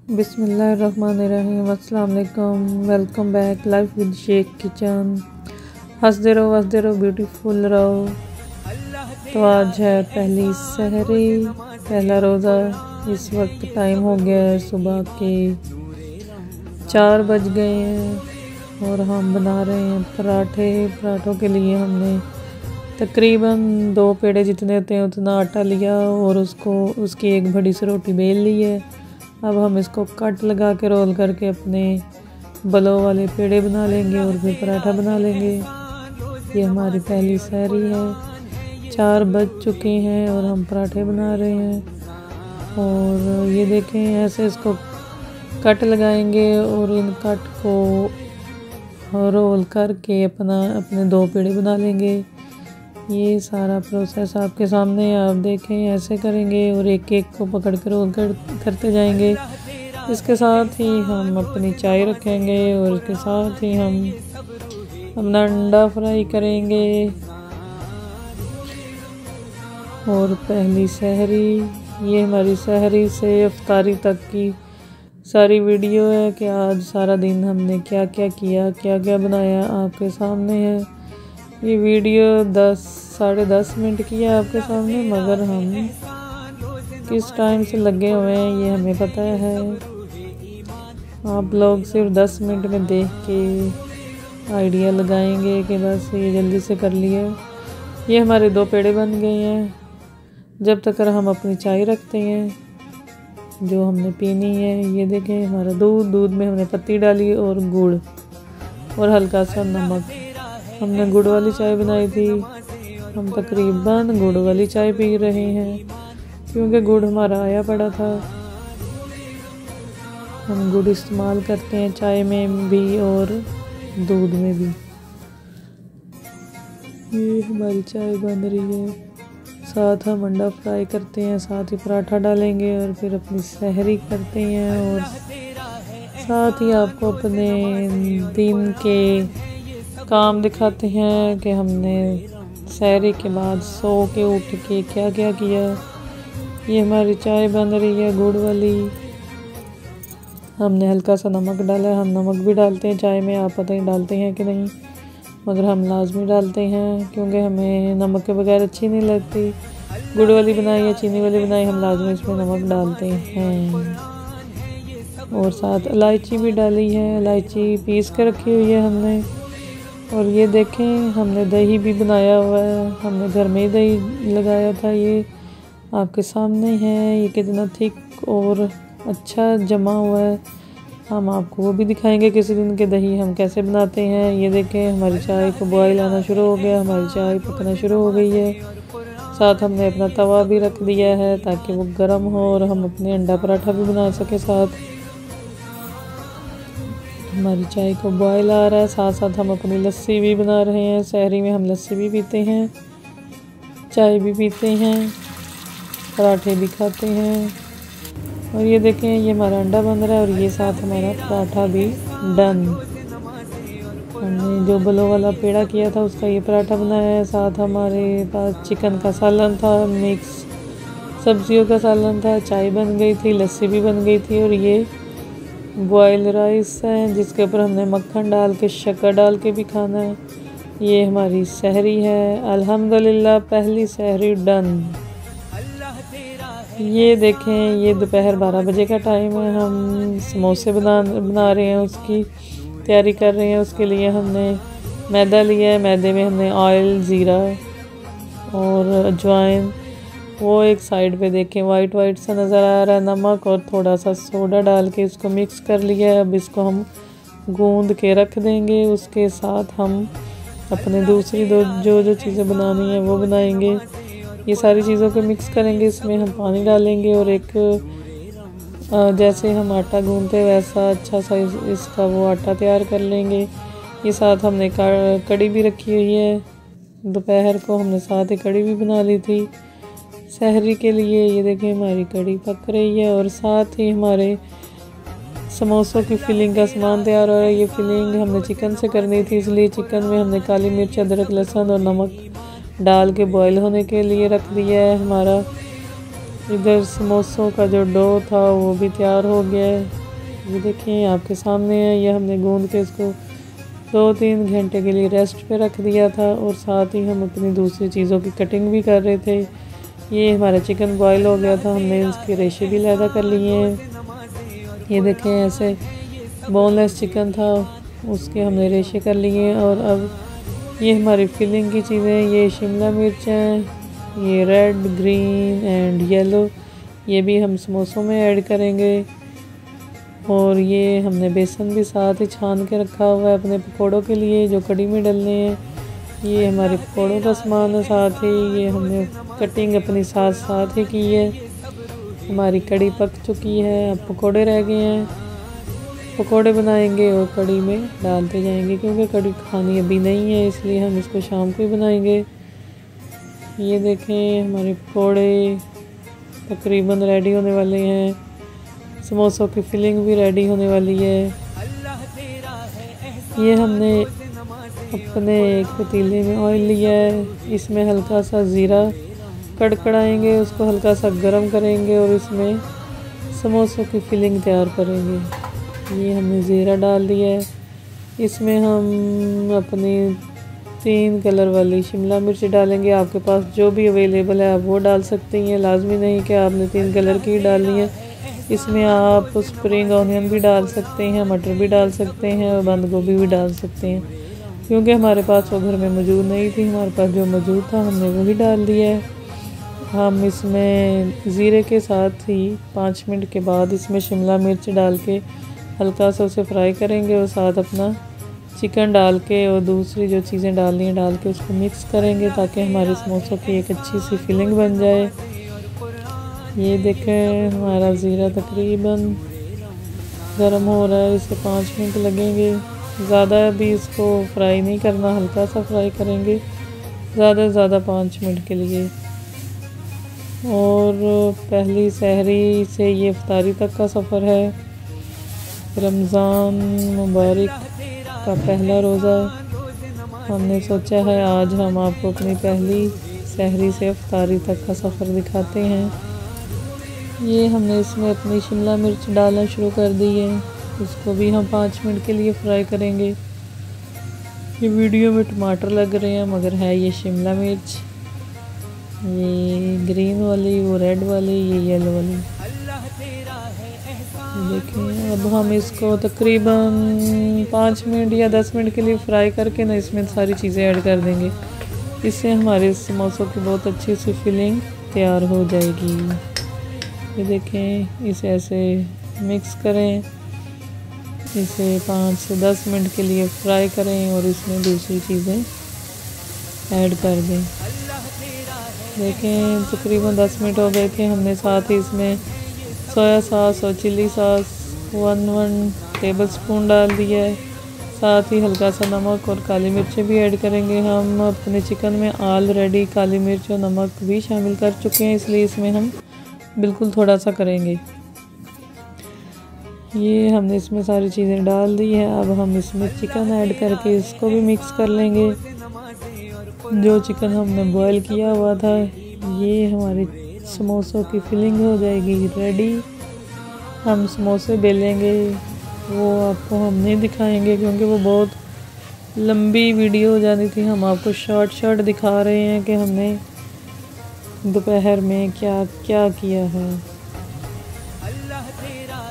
बिस्मिल्लाहिर्रहमानिर्रहीम। अस्सलाम वालेकुम। Welcome back life with Sheikh kitchen. हंसते रहो ब्यूटीफुल रहो। तो आज है पहली सहरी, पहला रोज़ा। इस वक्त टाइम हो गया है सुबह के 4 बज गए हैं और हम बना रहे हैं पराठे। पराठों के लिए हमने तकरीबन 2 पेड़े जितने होते हैं उतना आटा लिया और उसकी एक बड़ी सी रोटी बेल ली है। अब हम इसको कट लगा के रोल करके अपने बलों वाले पेड़े बना लेंगे और फिर पराठा बना लेंगे। ये हमारी पहली सहरी है। 4 बज चुके हैं और हम पराठे बना रहे हैं। और ये देखें, ऐसे इसको कट लगाएंगे और इन कट को रोल करके अपने 2 पेड़े बना लेंगे। ये सारा प्रोसेस आपके सामने है, आप देखें ऐसे करेंगे और एक एक को पकड़ कर रोल करते जाएंगे। इसके साथ ही हम अपनी चाय रखेंगे और इसके साथ ही हम अपना अंडा फ्राई करेंगे। और पहली सहरी, ये हमारी सहरी से इफ्तारी तक की सारी वीडियो है कि आज सारा दिन हमने क्या क्या किया, क्या क्या बनाया, आपके सामने है। ये वीडियो 10 साढ़े 10 मिनट की है आपके सामने, मगर हम किस टाइम से लगे हुए हैं ये हमें पता है। आप लोग सिर्फ 10 मिनट में देख के आइडिया लगाएंगे कि बस ये जल्दी से कर लिया। ये हमारे 2 पेड़े बन गए हैं। जब तक हम अपनी चाय रखते हैं जो हमने पीनी है। ये देखें हमारा दूध में हमने पत्ती डाली और गुड़ और हल्का सा नमक। हमने गुड़ वाली चाय बनाई थी। हम तकरीबन गुड़ वाली चाय पी रहे हैं क्योंकि गुड़ हमारा आया पड़ा था। हम गुड़ इस्तेमाल करते हैं चाय में भी और दूध में भी। ये हमारी चाय बन रही है। साथ हम अंडा फ्राई करते हैं, साथ ही पराठा डालेंगे और फिर अपनी सहरी करते हैं। और साथ ही आपको अपने दिन के काम दिखाते हैं कि हमने सहरी के बाद सो के उठ के क्या क्या किया। ये हमारी चाय बन रही है गुड़ वाली। हमने हल्का सा नमक डाला है। हम नमक भी डालते हैं चाय में, आप पता नहीं डालते हैं कि नहीं, मगर हम लाजमी डालते हैं क्योंकि हमें नमक के बगैर अच्छी नहीं लगती। गुड़ वाली बनाई या चीनी वाली बनाई, हम लाजमी इसमें नमक डालते हैं। और साथ इलायची भी डाली है, इलायची पीस के रखी हुई है हमने। और ये देखें हमने दही भी बनाया हुआ है, हमने घर में ही दही लगाया था। ये आपके सामने है, ये कितना थिक और अच्छा जमा हुआ है। हम आपको वो भी दिखाएंगे किसी दिन के दही हम कैसे बनाते हैं। ये देखें हमारी चाय को बॉयल आना शुरू हो गया, हमारी चाय पकना शुरू हो गई है। साथ हमने अपना तवा भी रख दिया है ताकि वो गर्म हो और हम अपने अंडा पराठा भी बना सके। साथ हमारी चाय को बॉयल आ रहा है, साथ साथ हम अपनी लस्सी भी बना रहे हैं। सहरी में हम लस्सी भी पीते हैं, चाय भी पीते हैं, पराठे भी खाते हैं। और ये देखें ये हमारा अंडा बन रहा है और ये साथ हमारा पराठा भी डन। हमने जो बलों वाला पेड़ा किया था उसका ये पराठा बनाया है। साथ हमारे पास चिकन का सालन था, मिक्स सब्जियों का सालन था, चाय बन गई थी, लस्सी भी बन गई थी। और ये बॉयल राइस है जिसके ऊपर हमने मक्खन डाल के शक्कर डाल के भी खाना है। ये हमारी सहरी है। अल्हम्दुलिल्लाह पहली सहरी डन। ये देखें ये दोपहर 12 बजे का टाइम है। हम समोसे बना रहे हैं, उसकी तैयारी कर रहे हैं। उसके लिए हमने मैदा लिया है, मैदे में हमने ऑयल, ज़ीरा और अजवाइन, वो एक साइड पे देखें वाइट वाइट सा नज़र आ रहा है, नमक और थोड़ा सा सोडा डाल के इसको मिक्स कर लिया है। अब इसको हम गूंद के रख देंगे। उसके साथ हम अपने दूसरी जो चीज़ें बनानी है वो बनाएंगे। ये सारी चीज़ों को मिक्स करेंगे, इसमें हम पानी डालेंगे और एक जैसे हम आटा गूंदते वैसा अच्छा सा इसका वो आटा तैयार कर लेंगे। ये साथ हमने कड़ी भी रखी हुई है। दोपहर को हमने साथ ही कड़ी भी बना ली थी सहरी के लिए। ये देखें हमारी कड़ी पक रही है और साथ ही हमारे समोसों की फिलिंग का सामान तैयार हो रहा है। ये फिलिंग हमने चिकन से करनी थी, इसलिए चिकन में हमने काली मिर्च, अदरक, लहसुन और नमक डाल के बॉयल होने के लिए रख दिया है। हमारा इधर समोसों का जो डो था वो भी तैयार हो गया है। ये देखें आपके सामने है। ये हमने गूंद के इसको 2-3 घंटे के लिए रेस्ट पे रख दिया था और साथ ही हम अपनी दूसरी चीज़ों की कटिंग भी कर रहे थे। ये हमारा चिकन बॉयल हो गया था, हमने इसके रेशे भी लैदा कर लिए हैं। ये देखें ऐसे बोनलेस चिकन था, उसके हमने रेशे कर लिए। और अब ये हमारी फिलिंग की चीज़ें, ये शिमला मिर्च हैं, ये रेड, ग्रीन एंड येलो, ये भी हम समोसों में ऐड करेंगे। और ये हमने बेसन भी साथ ही छान के रखा हुआ है अपने पकोड़ों के लिए जो कड़ी में डलने हैं। ये हमारे पकोड़ों का सामान है, साथ ही ये हमने कटिंग अपनी साथ साथ ही की है। हमारी कड़ी पक चुकी है, अब पकोड़े रह गए हैं। पकोड़े बनाएंगे और कड़ी में डालते जाएंगे, क्योंकि कड़ी खानी अभी नहीं है इसलिए हम इसको शाम को ही बनाएंगे। ये देखें हमारे पकोड़े तकरीबन रेडी होने वाले हैं। समोसों की फिलिंग भी रेडी होने वाली है। ये हमने अपने एक पतीले में ऑयल लिया है, इसमें हल्का सा ज़ीरा कड़कड़ाएंगे, उसको हल्का सा गरम करेंगे और इसमें समोसों की फिलिंग तैयार करेंगे। ये हमने ज़ीरा डाल दिया है। इसमें हम अपनी 3 कलर वाली शिमला मिर्च डालेंगे। आपके पास जो भी अवेलेबल है आप वो डाल सकते हैं, लाजमी नहीं कि आपने 3 कलर की डालनी है। इसमें आप स्प्रिंग ऑनियन भी डाल सकते हैं, मटर भी डाल सकते हैं और बंद गोभी भी डाल सकते हैं, क्योंकि हमारे पास वो घर में मौजूद नहीं थी। हमारे पास जो मौजूद था हमने वही डाल दिया है। हम इसमें ज़ीरे के साथ ही 5 मिनट के बाद इसमें शिमला मिर्च डाल के हल्का सा उसे फ्राई करेंगे और साथ अपना चिकन डाल के और दूसरी जो चीज़ें डालनी है डाल के उसको मिक्स करेंगे, ताकि हमारे समोसों की एक अच्छी सी फिलिंग बन जाए। ये देखें हमारा ज़ीरा तकरीबन गर्म हो रहा है, इसे 5 मिनट लगेंगे। ज़्यादा भी इसको फ्राई नहीं करना, हल्का सा फ्राई करेंगे, ज़्यादा से ज़्यादा 5 मिनट के लिए। और पहली सहरी से ये इफ्तारी तक का सफ़र है। रमज़ान मुबारक का पहला रोज़ा हमने सोचा है आज हम आपको अपनी पहली सहरी से इफ्तारी तक का सफ़र दिखाते हैं। ये हमने इसमें अपनी शिमला मिर्च डालना शुरू कर दी है, इसको भी हम 5 मिनट के लिए फ्राई करेंगे। ये वीडियो में टमाटर लग रहे हैं मगर है ये शिमला मिर्च, ये ग्रीन वाली, वो रेड वाली, ये येलो वाली। देखें अब हम इसको तकरीबन 5 मिनट या 10 मिनट के लिए फ्राई करके ना इसमें सारी चीज़ें ऐड कर देंगे। इससे हमारे समोसों की बहुत अच्छी सी फिलिंग तैयार हो जाएगी। ये देखें इसे ऐसे मिक्स करें, इसे 5 से 10 मिनट के लिए फ्राई करें और इसमें दूसरी चीज़ें ऐड कर दें। देखें तकरीबन 10 मिनट हो गए थे। हमने साथ ही इसमें सोया सॉस और चिली सॉस 1 टेबल स्पून डाल दिया है। साथ ही हल्का सा नमक और काली मिर्चें भी ऐड करेंगे। हम अपने चिकन में ऑलरेडी काली मिर्च और नमक भी शामिल कर चुके हैं, इसलिए इसमें हम बिल्कुल थोड़ा सा करेंगे। ये हमने इसमें सारी चीज़ें डाल दी है। अब हम इसमें चिकन ऐड करके इसको भी मिक्स कर लेंगे। जो चिकन हमने बॉयल किया हुआ था, ये हमारे समोसों की फिलिंग हो जाएगी रेडी। हम समोसे बेलेंगे, वो आपको हम नहीं दिखाएंगे क्योंकि वो बहुत लंबी वीडियो हो जानी थी। हम आपको शॉर्ट दिखा रहे हैं कि हमने दोपहर में क्या क्या किया है।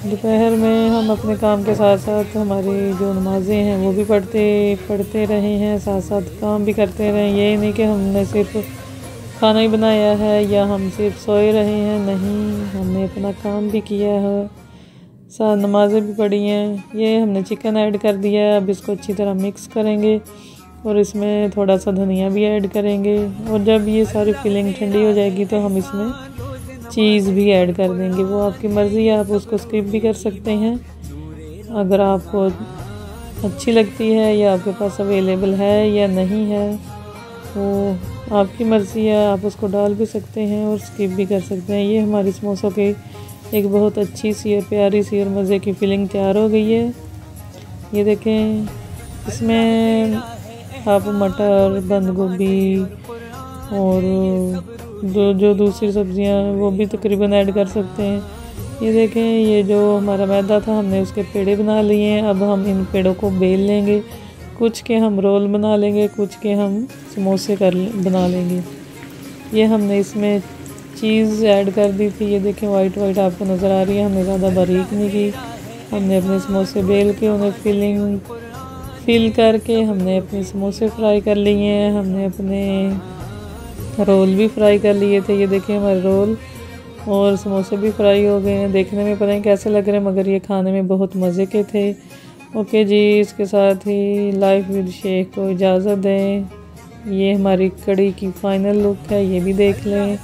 दोपहर में हम अपने काम के साथ साथ हमारी जो नमाज़ें हैं वो भी पढ़ते रहे हैं, साथ साथ काम भी करते रहे। ये नहीं कि हमने सिर्फ खाना ही बनाया है या हम सिर्फ सोए रहे हैं, नहीं, हमने अपना काम भी किया है, साथ नमाज़ें भी पढ़ी हैं। ये हमने चिकन ऐड कर दिया है। अब इसको अच्छी तरह मिक्स करेंगे और इसमें थोड़ा सा धनिया भी ऐड करेंगे। और जब ये सारी फिलिंग ठंडी हो जाएगी तो हम इसमें चीज़ भी ऐड कर देंगे। वो आपकी मर्ज़ी है, आप उसको स्किप भी कर सकते हैं। अगर आपको अच्छी लगती है या आपके पास अवेलेबल है या नहीं है, वो आपकी मर्ज़ी है, आप उसको डाल भी सकते हैं और स्किप भी कर सकते हैं। ये हमारी समोसों की एक बहुत अच्छी सी और प्यारी सी और मज़े की फिलिंग तैयार हो गई है। ये देखें इसमें आप मटर, बंद गोभी और जो दूसरी सब्जियां वो भी तकरीबन ऐड कर सकते हैं। ये देखें, ये जो हमारा मैदा था हमने उसके पेड़े बना लिए हैं। अब हम इन पेड़ों को बेल लेंगे, कुछ के हम रोल बना लेंगे, कुछ के हम समोसे बना लेंगे। ये हमने इसमें चीज़ ऐड कर दी थी, ये देखें वाइट वाइट आपको नज़र आ रही है। हमने ज़्यादा बारीक नहीं की, हमने अपने समोसे बेल के उन्हें फिल करके हमने अपने समोसे फ्राई कर लिए हैं। हमने अपने रोल भी फ्राई कर लिए थे। ये देखें हमारे रोल और समोसे भी फ्राई हो गए हैं। देखने में पता नहीं कैसे लग रहे हैं, मगर ये खाने में बहुत मज़े के थे। ओके जी, इसके साथ ही लाइफ विद शेख को इजाज़त दें। ये हमारी कड़ी की फ़ाइनल लुक है, ये भी देख लें।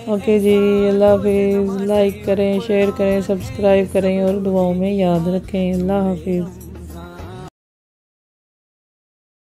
ओके जी, अल्लाह हाफिज़। लाइक करें, शेयर करें, सब्सक्राइब करें और दुआओं में याद रखें। अल्लाह हाफिज़।